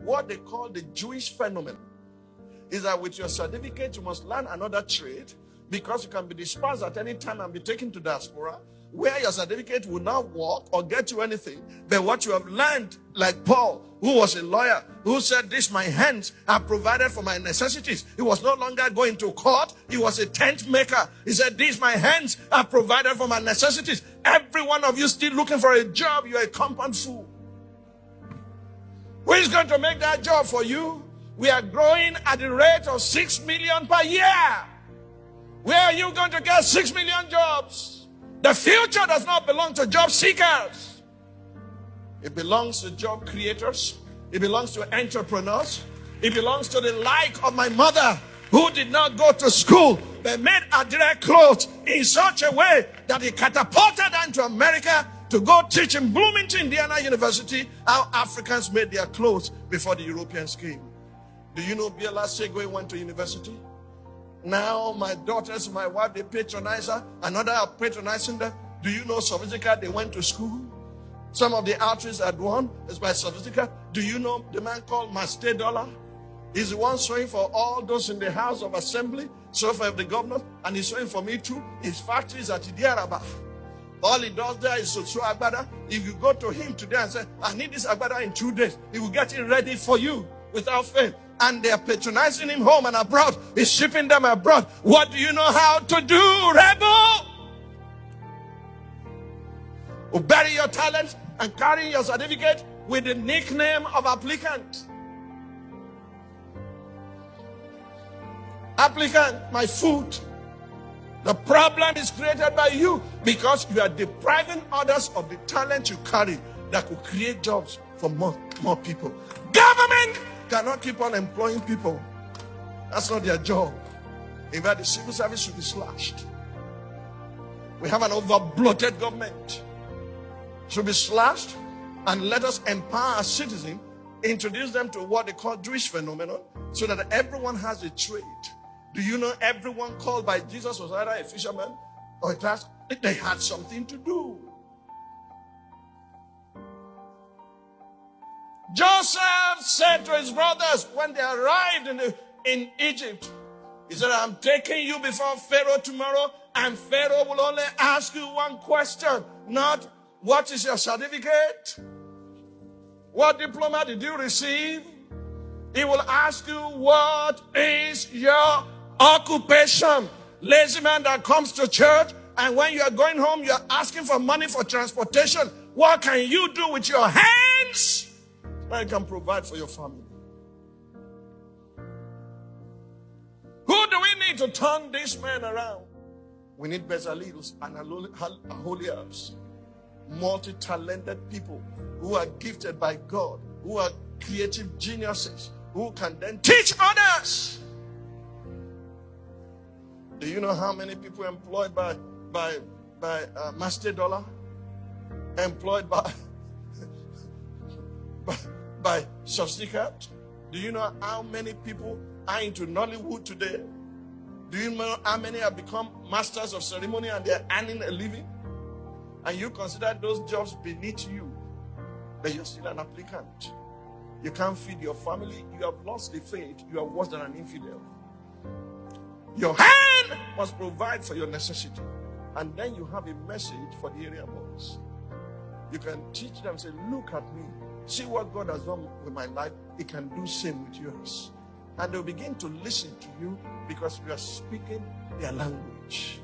what they call the Jewish phenomenon is that with your certificate, you must learn another trade because you can be dispersed at any time and be taken to diaspora, where your certificate will not work or get you anything. But what you have learned, like Paul, who was a lawyer, who said, "This my hands are provided for my necessities." He was no longer going to court. He was a tent maker. He said, "These my hands are provided for my necessities." Every one of you still looking for a job, you're a compound fool. Who is going to make that job for you? We are growing at the rate of 6 million per year. Where are you going to get 6 million jobs? The future does not belong to job seekers. It belongs to job creators. It belongs to entrepreneurs. It belongs to the like of my mother, who did not go to school but made her direct clothes in such a way that he catapulted her into America to go teach in Bloomington, Indiana University, how Africans made their clothes before the Europeans came. Do you know Biola Segwe went to university? Now my daughters, my wife, they patronize her. Another are patronizing them. Do you know Sophistica? They went to school. Some of the outreach at one is by Sophistica. Do you know the man called Master Dollar? He's the one sewing for all those in the House of Assembly, so for the governor, and he's sewing for me too. His factory is at Idiaraba. All he does there is to sew agbada. If you go to him today and say, "I need this agbada in 2 days," he will get it ready for you without fail. And they are patronizing him home and abroad. He's shipping them abroad. What do you know how to do, rebel? Who bury your talent and carry your certificate with the nickname of applicant. Applicant, my food. The problem is created by you because you are depriving others of the talent you carry that could create jobs for more people. Government cannot keep on employing people. That's not their job. In fact, the civil service should be slashed. We have an over-bloated government. Should be slashed, and let us empower our citizens, introduce them to what they call Jewish phenomenon, so that everyone has a trade. Do you know everyone called by Jesus was either a fisherman or a task? They had something to do. Joseph said to his brothers when they arrived in Egypt, he said, "I'm taking you before Pharaoh tomorrow, and Pharaoh will only ask you one question, not what is your certificate? What diploma did you receive? He will ask you, what is your occupation?" Lazy man that comes to church, and when you are going home, you are asking for money for transportation. What can you do with your hands that you can provide for your family? Who do we need to turn this man around? We need Bezaliels and Aholiabs, multi-talented people who are gifted by God, who are creative geniuses, who can then teach others. Do you know how many people employed by Master Dollar? Employed by Sophistica? Do you know how many people are into Nollywood today? Do you know how many have become masters of ceremony and they're earning a living? And you consider those jobs beneath you, but you're still an applicant. You can't feed your family. You have lost the faith. You are worse than an infidel. Your hand must provide for your necessity. And then you have a message for the area boys. You can teach them, say, "Look at me. See what God has done with my life. He can do same with yours." And they'll begin to listen to you because you are speaking their language.